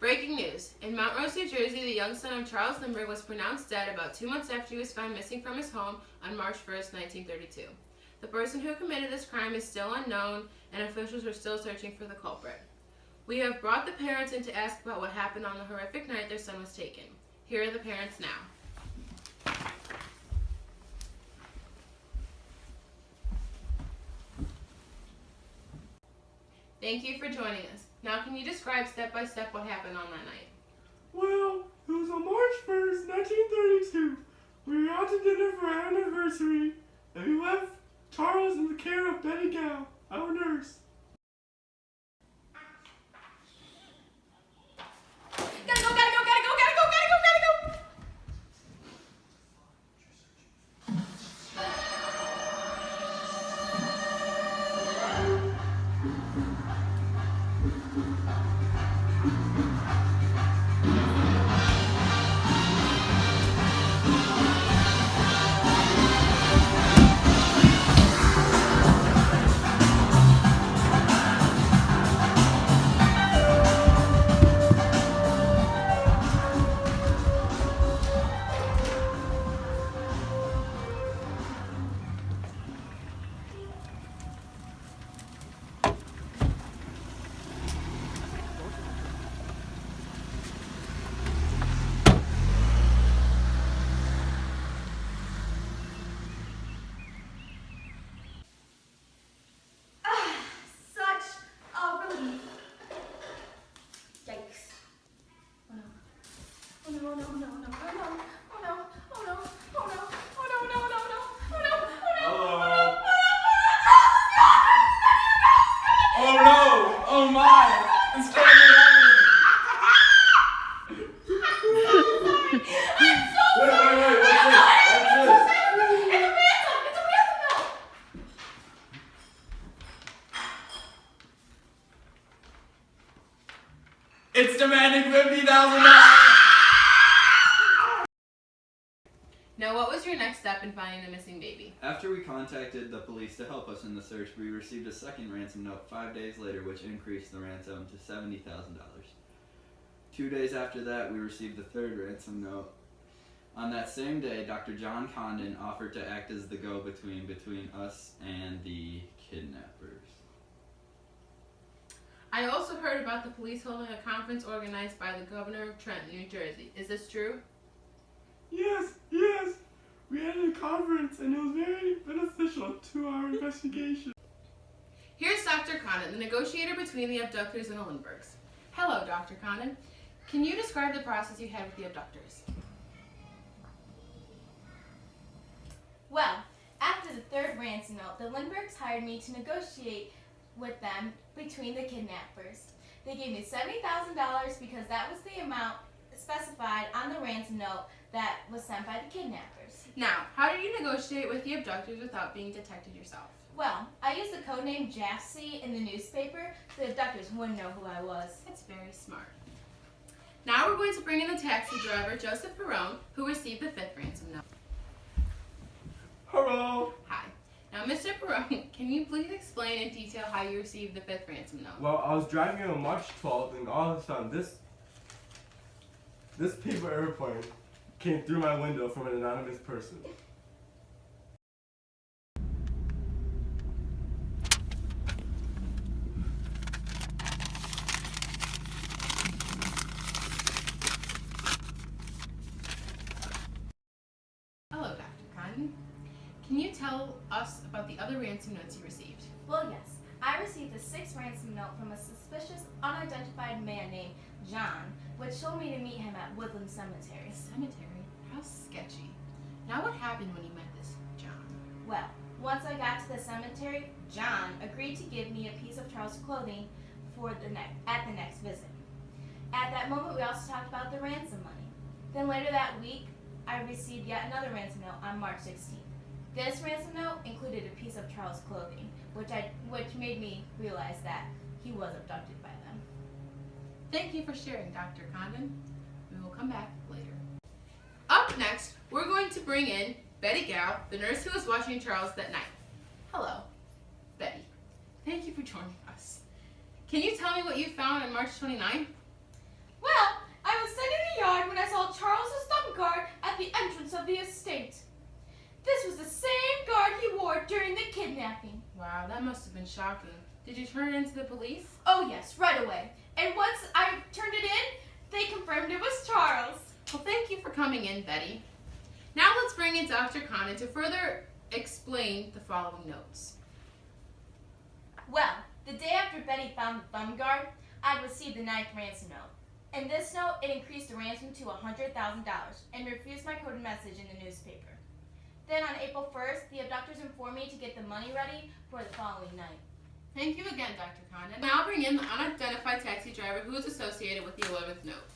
Breaking news. In Mount Rose, New Jersey, the young son of Charles Lindbergh was pronounced dead about 2 months after he was found missing from his home on March 1st, 1932. The person who committed this crime is still unknown, and officials are still searching for the culprit. We have brought the parents in to ask about what happened on the horrific night their son was taken. Here are the parents now. Thank you for joining us. Now can you describe step by step what happened on that night? Well, it was on March 1st, 1932. We were out to dinner for our anniversary, and we left Charles in the care of Betty Gow, our nurse. It's demanding $50,000! Now what was your next step in finding the missing baby? After we contacted the police to help us in the search, we received a second ransom note 5 days later, which increased the ransom to $70,000. 2 days after that, we received the third ransom note. On that same day, Dr. John Condon offered to act as the go-between between us and the kidnappers. I also heard about the police holding a conference organized by the governor of Trenton, New Jersey. Is this true? Yes. We had a conference, and it was very beneficial to our investigation. Here's Dr. Condon, the negotiator between the abductors and the Lindberghs. Hello, Dr. Condon. Can you describe the process you had with the abductors? Well, after the third ransom note, the Lindberghs hired me to negotiate with them between the kidnappers. They gave me $70,000 because that was the amount specified on the ransom note that was sent by the kidnappers. Now, how did you negotiate with the abductors without being detected yourself? Well, I used the codename Jassy in the newspaper so the abductors wouldn't know who I was. That's very smart. Now we're going to bring in the taxi driver, Joseph Perrone, who received the fifth ransom note. Hello. Hi. Now, Mr. Perrone, can you please explain in detail how you received the fifth ransom note? Well, I was driving on March 12th, and all of a sudden, this paper airplane came through my window from an anonymous person. Hello, Dr. Condon. Can you tell us about the other ransom notes you received? Well, yes. I received a sixth ransom note from a suspicious, unidentified man named John, which told me to meet him at Woodland Cemetery. Cemetery? How sketchy. Now what happened when you met this John? Well, once I got to the cemetery, John agreed to give me a piece of Charles' clothing at the next visit. At that moment, we also talked about the ransom money. Then later that week, I received yet another ransom note on March 16th. This ransom note included a piece of Charles' clothing, which made me realize that he was abducted by them. Thank you for sharing, Dr. Condon. We will come back later. Up next, we're going to bring in Betty Gow, the nurse who was watching Charles that night. Hello, Betty. Thank you for joining us. Can you tell me what you found on March 29th? Well, I was sitting in the yard when I saw Charles's thumb guard at the entrance of the estate. This was the same guard he wore during the kidnapping. Wow, that must have been shocking. Did you turn it into the police? Oh yes, right away. And once I turned it in, they confirmed it was Charles. Well, thank you for coming in, Betty. Now let's bring in Dr. Condon to further explain the following notes. Well, the day after Betty found the thumb guard, I received the 9th ransom note. In this note, it increased the ransom to $100,000 and refused my coded message in the newspaper. Then on April 1st, the abductors informed me to get the money ready for the following night. Thank you again, Dr. Condon. Now I'll bring in the unidentified taxi driver who is associated with the 11th note.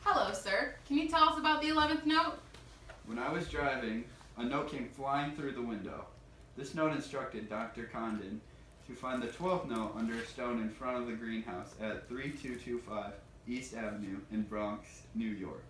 Hello, sir. Can you tell us about the 11th note? When I was driving, a note came flying through the window. This note instructed Dr. Condon to find the 12th note under a stone in front of the greenhouse at 3225 East Avenue in Bronx, New York.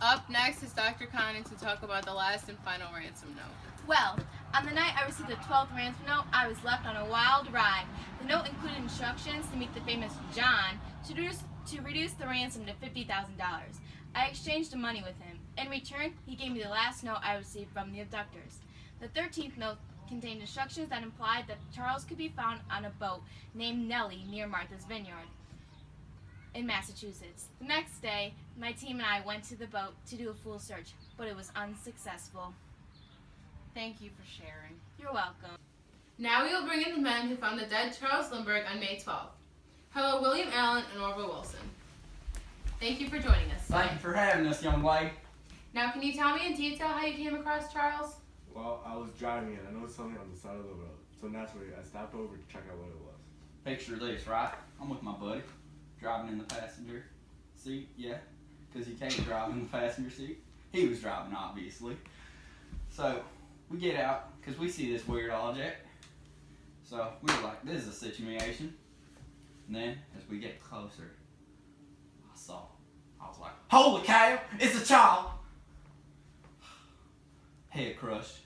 Up next is Dr. Condon to talk about the last and final ransom note. Well, on the night I received the 12th ransom note, I was left on a wild ride. The note included instructions to meet the famous John to reduce the ransom to $50,000. I exchanged the money with him. In return, he gave me the last note I received from the abductors. The 13th note contained instructions that implied that Charles could be found on a boat named Nellie near Martha's Vineyard in Massachusetts. The next day, my team and I went to the boat to do a full search, but it was unsuccessful. Thank you for sharing. You're welcome. Now we will bring in the men who found the dead Charles Lindbergh on May 12th. Hello, William Allen and Orville Wilson. Thank you for joining us. Thank you for having us, young lady. Now, can you tell me in detail how you came across Charles? Well, I was driving and I noticed something on the side of the road. So naturally, I stopped over to check out what it was. Picture this, right? I'm with my buddy, driving in the passenger seat, yeah, because you can't drive in the passenger seat. He was driving, obviously. So, we get out, because we see this weird object. So, we were like, this is a situation. And then, as we get closer, I was like, holy cow, it's a child! Head crushed.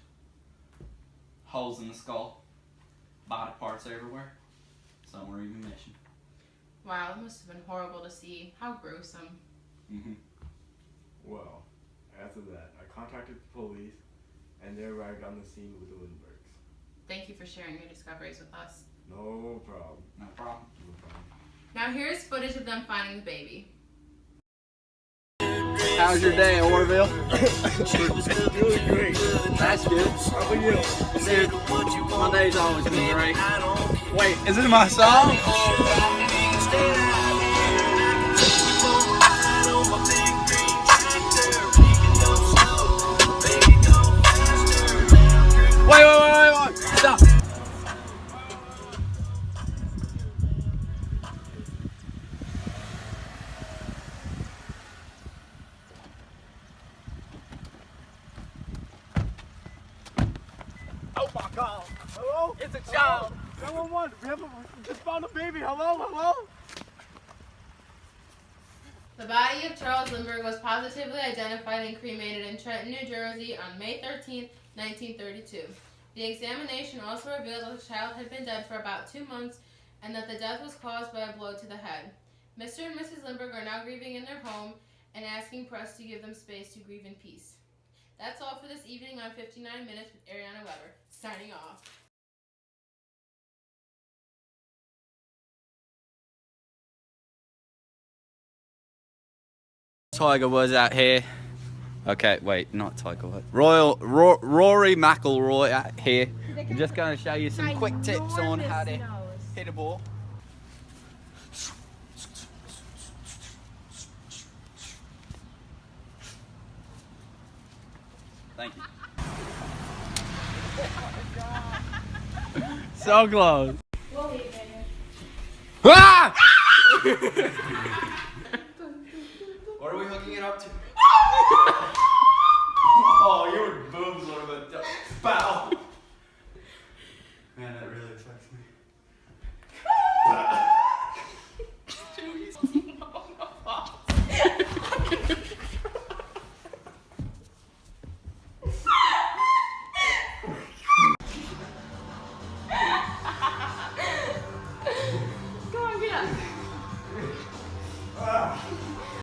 Holes in the skull. Body parts everywhere. Some were even missing. Wow, it must have been horrible to see. How gruesome. Mm-hmm. Well, after that, I contacted the police and they arrived on the scene with the Lindberghs. Thank you for sharing your discoveries with us. No problem. No problem. No problem. Now here's footage of them finding the baby. How's your day, Orville? Really great. That's good. How about you? Dude, my day's always been great. Wait, is it my song? Wait, stop. Oh my God! Hello? It's a child. 911. We just found a baby. Hello? The body of Charles Lindbergh was positively identified and cremated in Trenton, New Jersey on May 13, 1932. The examination also revealed that the child had been dead for about 2 months and that the death was caused by a blow to the head. Mr. and Mrs. Lindbergh are now grieving in their home and asking for us to give them space to grieve in peace. That's all for this evening on 59 Minutes with Ariana Weber. Signing off. Tiger Woods out here. Okay, wait, not Tiger Woods. Rory McIlroy out here. I'm just going to show you some quick tips on how to hit a ball. Thank you. So close. Ah! What are we hooking it up to? Oh, your boobs would have been. Bow.